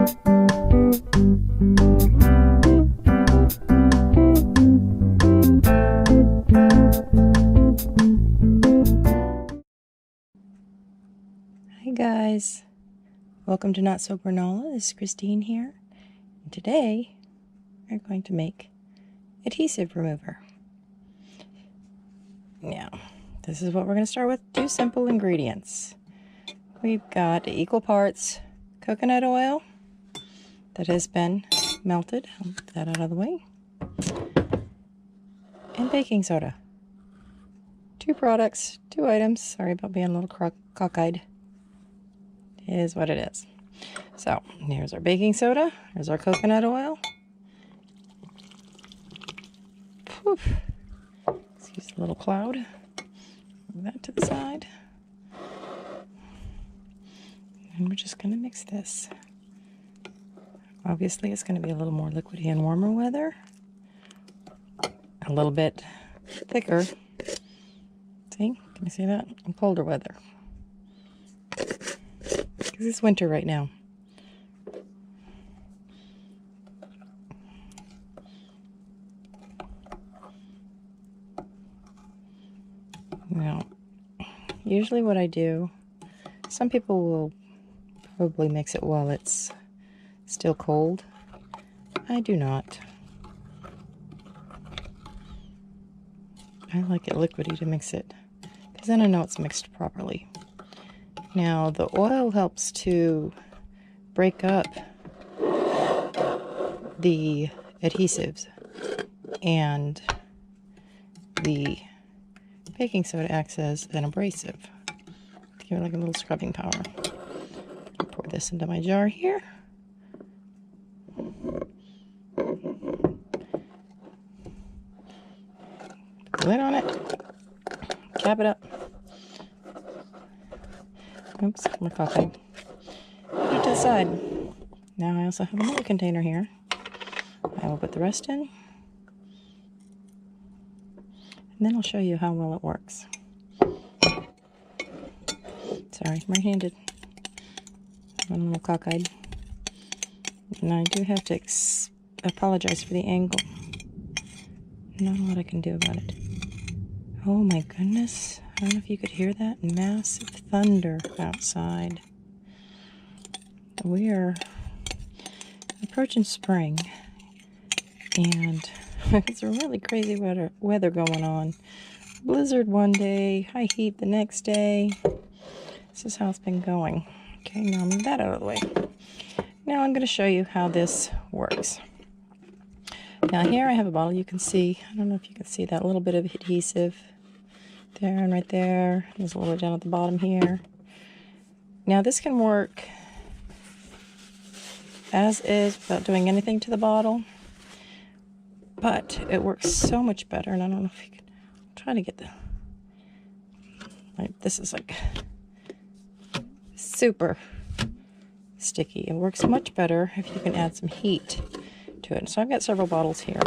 Hi guys, welcome to Not So Granola. This is Christine here, and today we're going to make adhesive remover. Now, this is what we're going to start with. 2 simple ingredients. We've got equal parts coconut oil that has been melted. I'll put that out of the way. And baking soda. 2 products, 2 items. Sorry about being a little cockeyed. Is what it is. So here's our baking soda, here's our coconut oil. Poof. Excuse the little cloud. Move that to the side. And we're just going to mix this. Obviously it's going to be a little more liquidy in warmer weather. A little bit thicker. See? Can you see that? In colder weather. Because it's winter right now. Now, usually what I do, some people will probably mix it while it's still cold. I do not. I like it liquidy to mix it, because then I know it's mixed properly. Now, the oil helps to break up the adhesives, and the baking soda acts as an abrasive to give it like a little scrubbing power. I'll pour this into my jar here. Put the lid on it, cap it up. Oops, my coffee. Put it to the side. Now I also have another container here. I will put the rest in. And then I'll show you how well it works. Sorry, I'm right-handed. I'm a little cockeyed. And I do have to apologize for the angle. Not a lot I can do about it. Oh my goodness. I don't know if you could hear that massive thunder outside. We're approaching spring, and it's a really crazy weather going on. Blizzard one day, high heat the next day. This is how it's been going. Okay, now I'll move that out of the way. Now I'm going to show you how this works. Now here I have a bottle. You can see, I don't know if you can see that little bit of adhesive there and right there. There's a little bit down at the bottom here. Now this can work as is without doing anything to the bottle, but it works so much better. And I don't know if you can try to get the, like, this is like super sticky. It works much better if you can add some heat to it. So I've got several bottles here.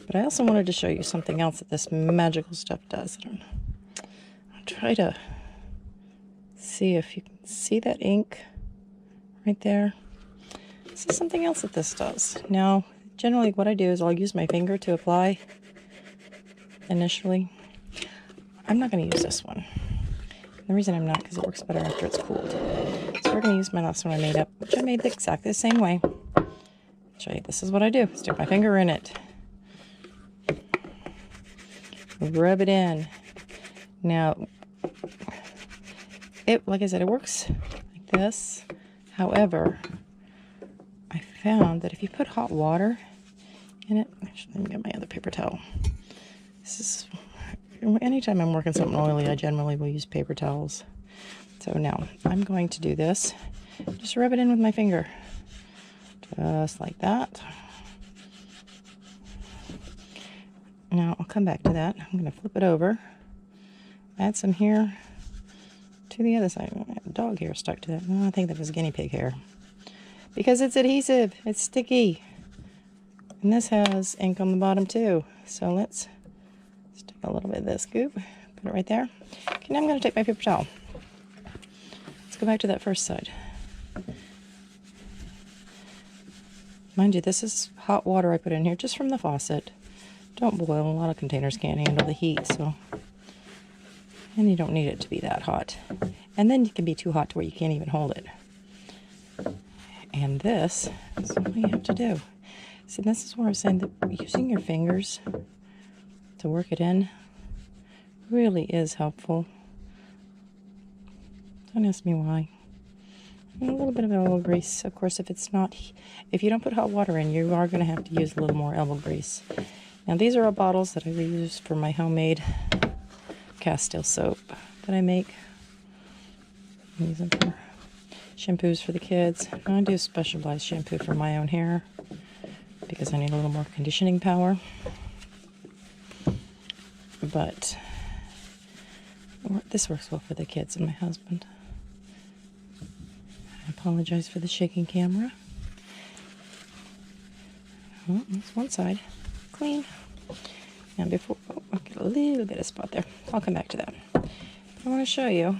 But I also wanted to show you something else that this magical stuff does. I'll try to see if you can see that ink right there. This is something else that this does. Now, generally what I do is I'll use my finger to apply initially. I'm not going to use this one. The reason I'm not, because it works better after it's cooled. So we're going to use my last one I made up, which I made exactly the same way. I'll show you, this is what I do. Stick my finger in it. Rub it in. Now, like I said, it works like this. However, I found that if you put hot water in it, actually, let me get my other paper towel. This is, anytime I'm working something oily, I generally will use paper towels. So now, I'm going to do this. Just rub it in with my finger. Just like that. Now, I'll come back to that. I'm going to flip it over. Add some here to the other side. I have a dog hair stuck to that. Oh, I think that was guinea pig hair. Because it's adhesive. It's sticky. And this has ink on the bottom too. So let's stick a little bit of this goop. Put it right there. Okay, now I'm going to take my paper towel. Let's go back to that first side. Mind you, this is hot water I put in here just from the faucet. Don't boil. A lot of containers can't handle the heat, so. And you don't need it to be that hot. And then it can be too hot to where you can't even hold it. And this is all you have to do. See, this is where I was saying that using your fingers to work it in really is helpful. Don't ask me why. And a little bit of elbow grease. Of course, if you don't put hot water in, you are going to have to use a little more elbow grease. Now, these are all bottles that I reuse for my homemade Castile soap that I make. I use them for shampoos for the kids. I do specialized shampoo for my own hair because I need a little more conditioning power. But this works well for the kids and my husband. I apologize for the shaking camera. Oh, that's one side. Clean. And before, I'll get a little bit of spot there. I'll come back to that. But I want to show you.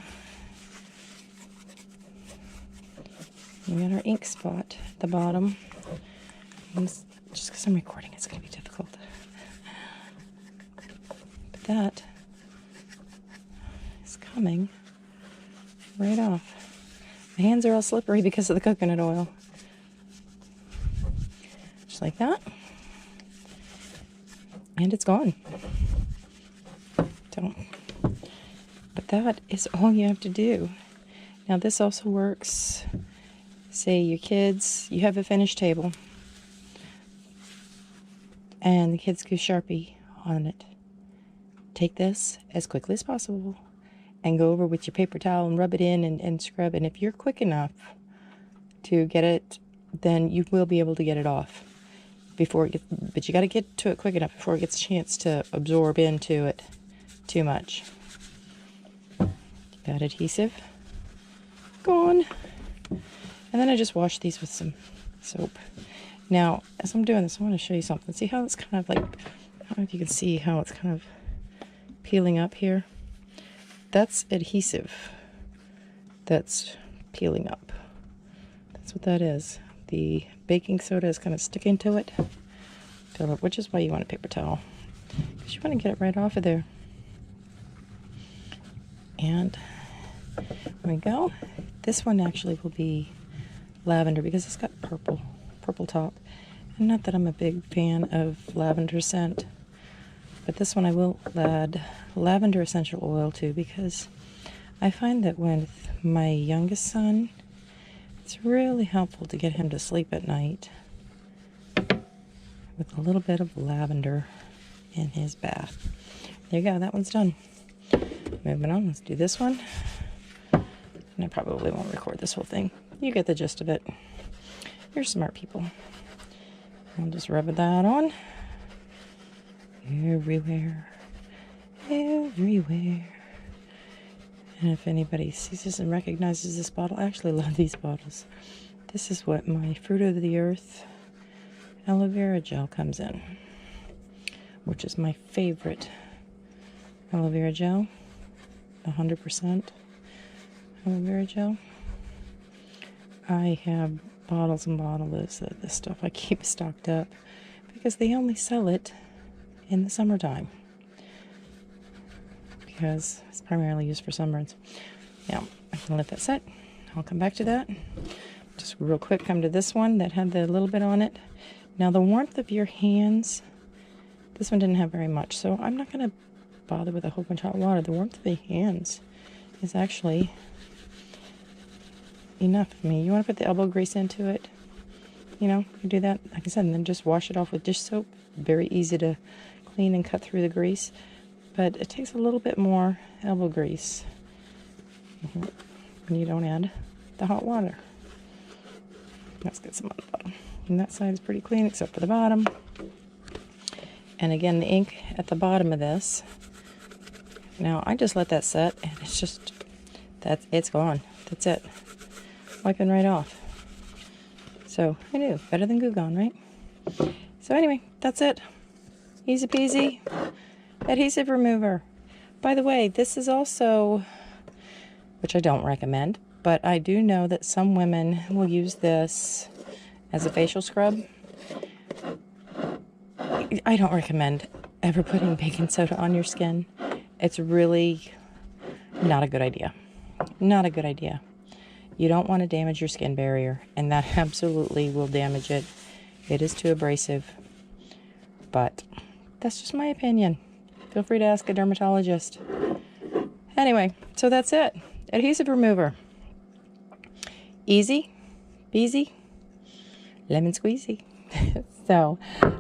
We got our ink spot at the bottom. And just because I'm recording, it's going to be difficult. But that is coming right off. My hands are all slippery because of the coconut oil. Just like that. And it's gone. But that is all you have to do. Now this also works, say your kids, you have a finished table, and the kids go Sharpie on it. Take this as quickly as possible and go over with your paper towel and rub it in and scrub. And if you're quick enough to get it, then you will be able to get it off. But you got to get to it quick enough before it gets a chance to absorb into it too much. That adhesive gone. And then I just wash these with some soap. Now, as I'm doing this, I want to show you something. See how it's kind of like, I don't know if you can see how it's kind of peeling up here. That's adhesive that's peeling up. That's what that is. The baking soda is kind of sticking to it, which is why you want a paper towel, because you want to get it right off of there. And there we go. This one actually will be lavender because it's got purple top. And not that I'm a big fan of lavender scent, but this one I will add lavender essential oil to, because I find that with my youngest son, it's really helpful to get him to sleep at night with a little bit of lavender in his bath. There you go, that one's done. Moving on, let's do this one. And I probably won't record this whole thing. You get the gist of it. You're smart people. I'll just rub that on. Everywhere. Everywhere. And if anybody sees this and recognizes this bottle, I actually love these bottles. This is what my Fruit of the Earth aloe vera gel comes in, which is my favorite aloe vera gel, 100% aloe vera gel. I have bottles and bottles of this stuff. I keep stocked up because they only sell it in the summertime, because it's primarily used for sunburns. Now, I'm going to let that set. I'll come back to that. Just real quick, come to this one that had the little bit on it. Now, the warmth of your hands, this one didn't have very much, so I'm not going to bother with a whole bunch of hot water. The warmth of the hands is actually enough for me. You want to put the elbow grease into it, you know, you do that, like I said, and then just wash it off with dish soap. Very easy to clean and cut through the grease, but it takes a little bit more elbow grease when you don't add the hot water. Let's get some on the bottom. And that side is pretty clean except for the bottom. And again, the ink at the bottom of this. Now, I just let that set, and it's just, it's gone. That's it. Wiping right off. So, I knew. Better than Goo Gone, right? So anyway, that's it. Easy peasy. Adhesive remover. By the way, this is also, which I don't recommend, but I do know that some women will use this as a facial scrub I don't recommend ever putting baking soda on your skin. It's really not a good idea. Not a good idea. You don't want to damage your skin barrier, and that absolutely will damage it. It is too abrasive, but that's just my opinion. Feel free to ask a dermatologist. Anyway, so that's it. Adhesive remover. Easy, beasy, lemon squeezy. So,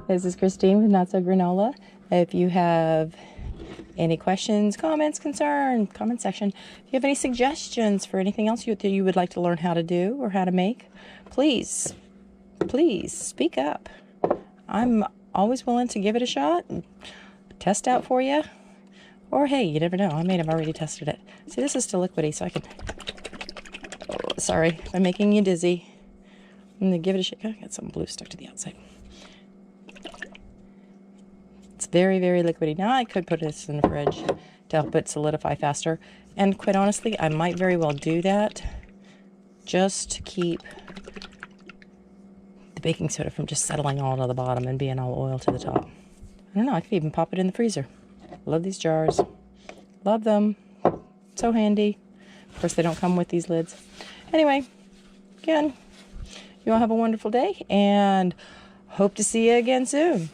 this is Christine with Not So Granola. If you have any questions, comments, concerns, comment section. If you have any suggestions for anything else you would like to learn how to do or how to make, please speak up. I'm always willing to give it a shot and test out for you. Or hey, you never know, I may have already tested it. See, this is still liquidy, so I can... Oh, sorry, I'm making you dizzy. I'm going to give it a shake. I got some blue stuck to the outside. It's very, very liquidy. Now I could put this in the fridge to help it solidify faster. And quite honestly, I might very well do that just to keep the baking soda from just settling all to the bottom and being all oil to the top. I don't know, I could even pop it in the freezer. Love these jars. Love them. So handy. Of course, they don't come with these lids. Anyway, again, you all have a wonderful day and hope to see you again soon.